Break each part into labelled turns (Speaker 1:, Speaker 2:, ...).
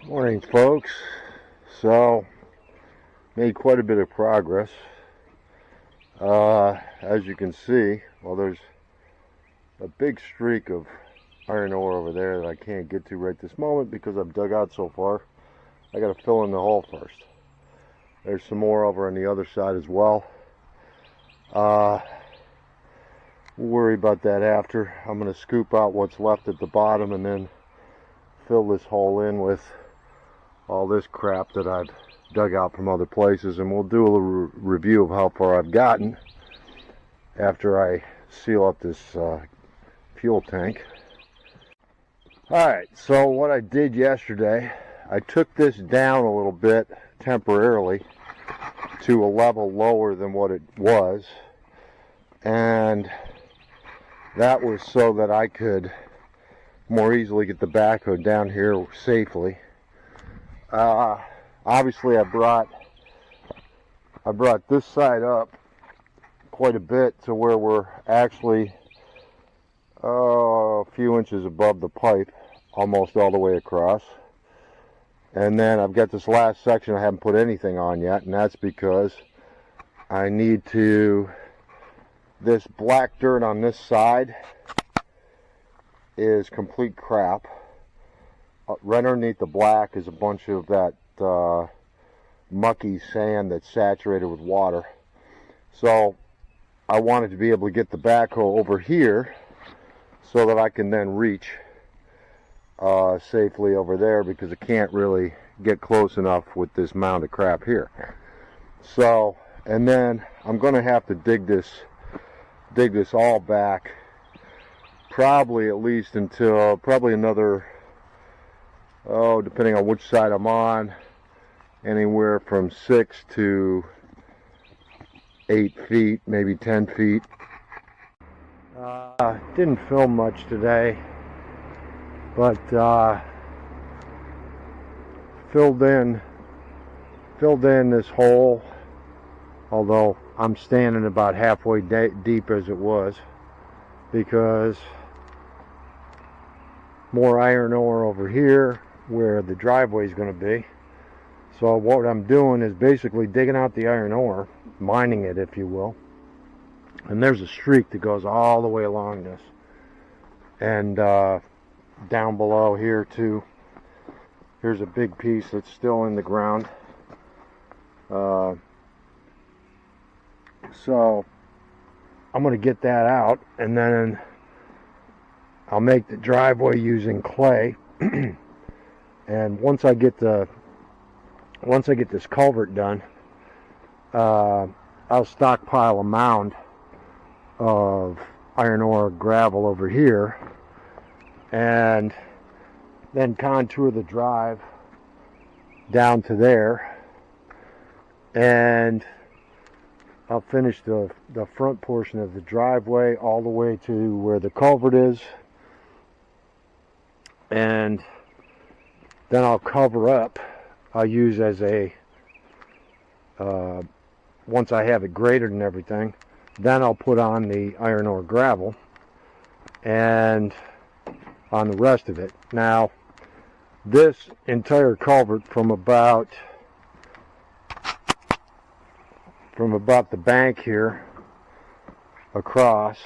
Speaker 1: Morning, folks. So, made quite a bit of progress. As you can see, well, there's a big streak of iron ore over there that I can't get to right this moment because I've dug out so far. I got to fill in the hole first. There's some more over on the other side as well. We'll worry about that after. I'm going to scoop out what's left at the bottom and then fill this hole in with all this crap that I've dug out from other places, and we'll do a little review of how far I've gotten after I seal up this fuel tank. Alright, so what I did yesterday, I took this down a little bit temporarily to a level lower than what it was, and that was so that I could more easily get the backhoe down here safely. Obviously I brought this side up quite a bit to where we're actually a few inches above the pipe, almost all the way across. And then I've got this last section I haven't put anything on yet, and that's because I need to, this black dirt on this side is complete crap. Right underneath the black is a bunch of that mucky sand that's saturated with water. So I wanted to be able to get the backhoe over here so that I can then reach safely over there, because I can't really get close enough with this mound of crap here. So, and then I'm going to have to dig this all back, probably at least until probably another, depending on which side I'm on, anywhere from 6 to 8 feet, maybe 10 feet. Didn't film much today, but filled in this hole, although I'm standing about halfway deep as it was, because more iron ore over here where the driveway is going to be. So what I'm doing is basically digging out the iron ore, mining it, if you will. And there's a streak that goes all the way along this. And down below here too, here's a big piece that's still in the ground. So I'm going to get that out, and then I'll make the driveway using clay. And once I get this culvert done, I'll stockpile a mound of iron ore gravel over here, and then contour the drive down to there, and I'll finish the front portion of the driveway all the way to where the culvert is, and then I'll cover up. I'll use as a, once I have it graded and everything, then I'll put on the iron ore gravel and on the rest of it. Now, this entire culvert from about the bank here across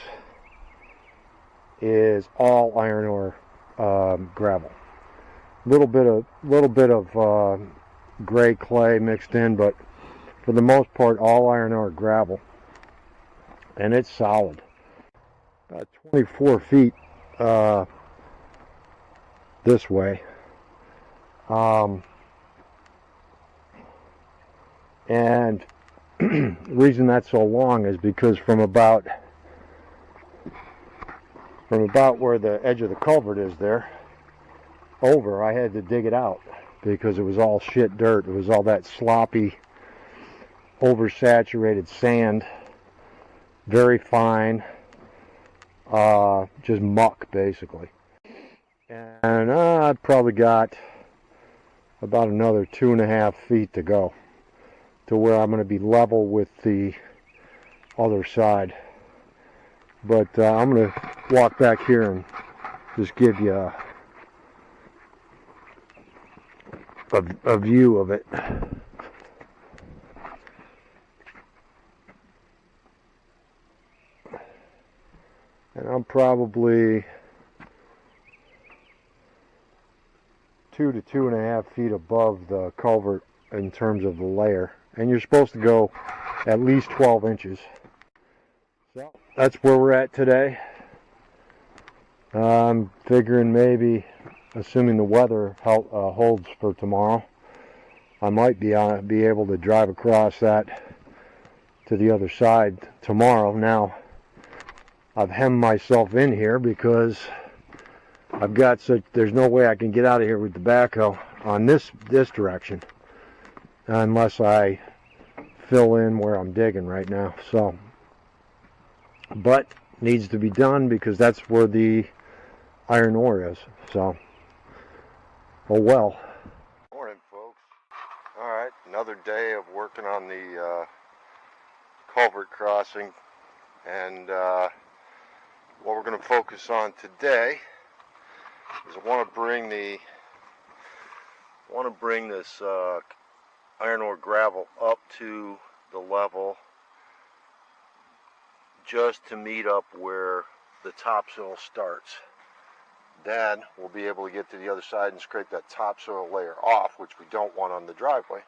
Speaker 1: is all iron ore gravel. Little bit of gray clay mixed in, but for the most part all iron ore gravel, and it's solid. 24 feet this way, and the reason that's so long is because from about where the edge of the culvert is there over, I had to dig it out because it was all shit dirt. It was all that sloppy, oversaturated sand very fine, just muck basically. And I've probably got about another 2.5 feet to go to where I'm going to be level with the other side. But I'm going to walk back here and just give you a view of it. And I'm probably 2 to 2.5 feet above the culvert in terms of the layer. And you're supposed to go at least 12 inches. So that's where we're at today. I'm figuring maybe, assuming the weather holds for tomorrow, I might be able to drive across that to the other side tomorrow. Now, I've hemmed myself in here because there's no way I can get out of here with the backhoe on this direction unless I fill in where I'm digging right now. So, but needs to be done because that's where the iron ore is. So, oh well. Morning, folks. All right, another day of working on the culvert crossing, and what we're going to focus on today is I want to bring this iron ore gravel up to the level just to meet up where the topsoil starts. Then we'll be able to get to the other side and scrape that topsoil layer off, which we don't want on the driveway.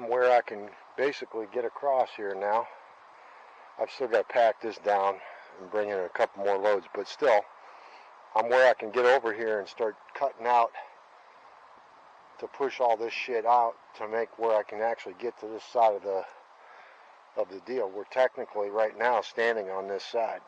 Speaker 1: I'm where I can basically get across here now. I've still got to pack this down and bring in a couple more loads, but still, I'm where I can get over here and start cutting out to push all this shit out to make where I can actually get to this side of the deal. We're technically right now standing on this side.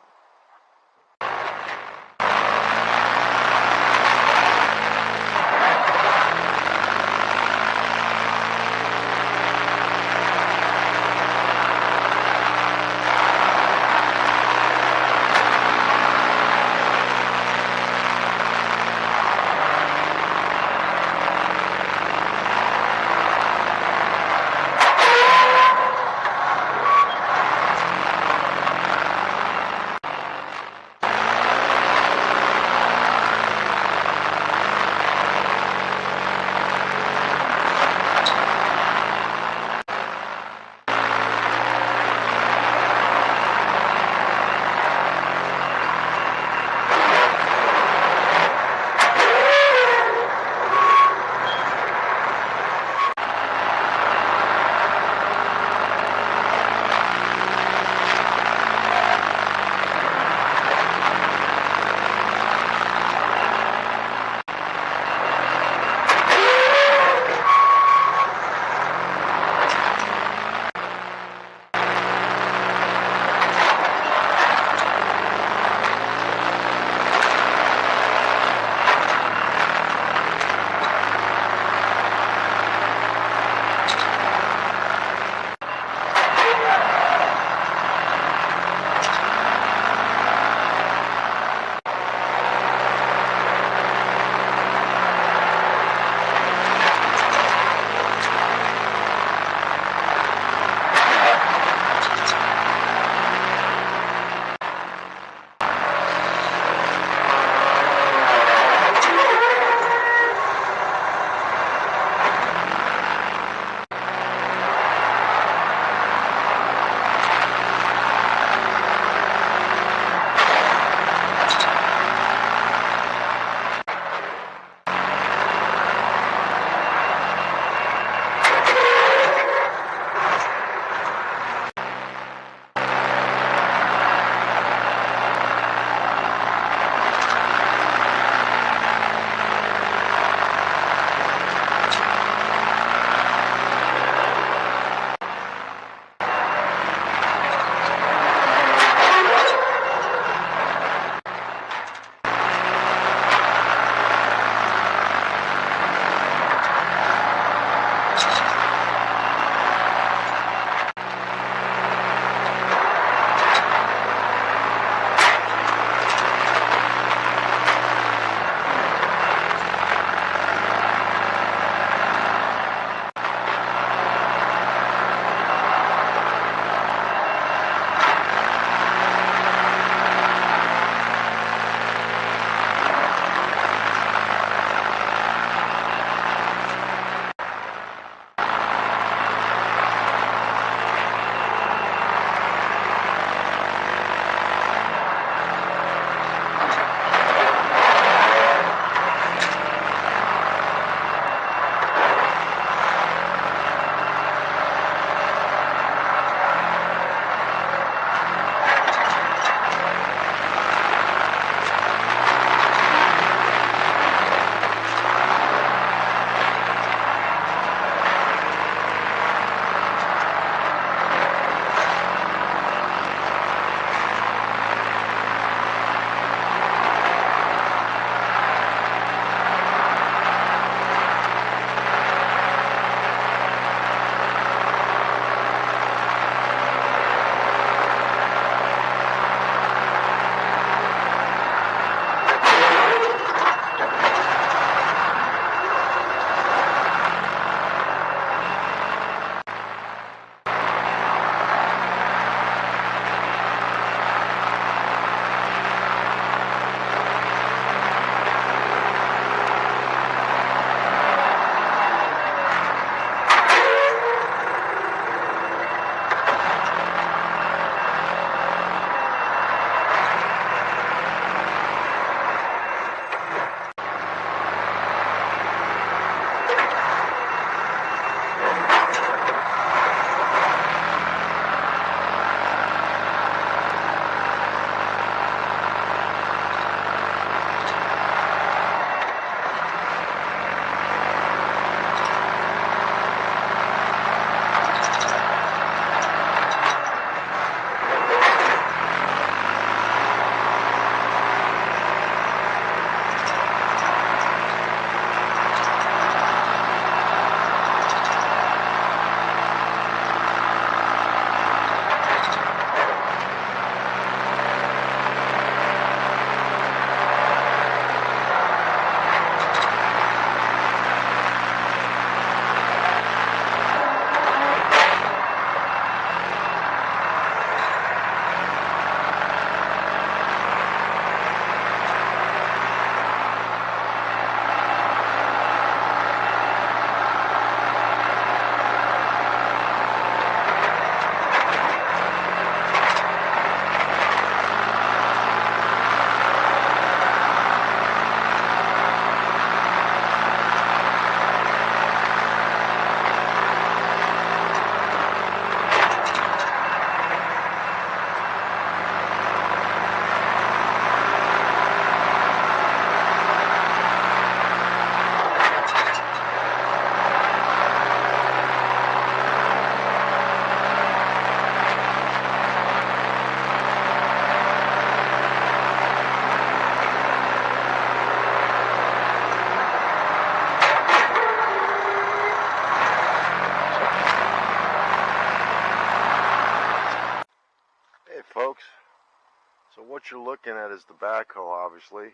Speaker 1: looking at is the backhoe, obviously.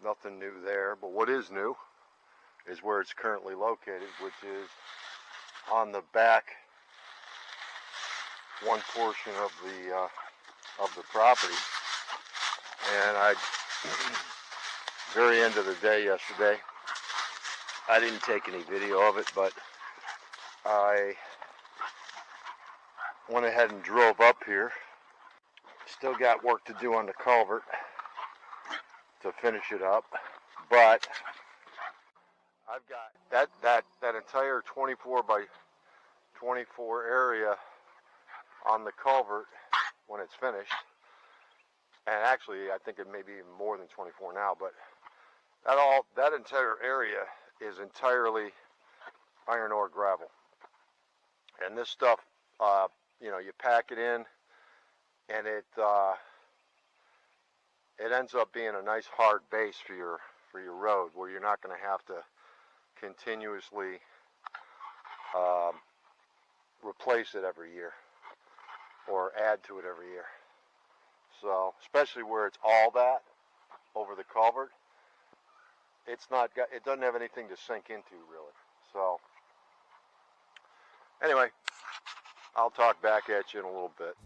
Speaker 1: Nothing new there, but what is new is where it's currently located, which is on the back one portion of the property. And very end of the day yesterday, I didn't take any video of it, but I went ahead and drove up here. Still got work to do on the culvert to finish it up, but I've got that entire 24 by 24 area on the culvert when it's finished. And actually, I think it may be even more than 24 now, but that entire area is entirely iron ore gravel. And this stuff, you know, you pack it in, and it ends up being a nice hard base for your road, where you're not going to have to continuously replace it every year or add to it every year. So, especially where it's all that over the culvert, it doesn't have anything to sink into really. So, anyway, I'll talk back at you in a little bit.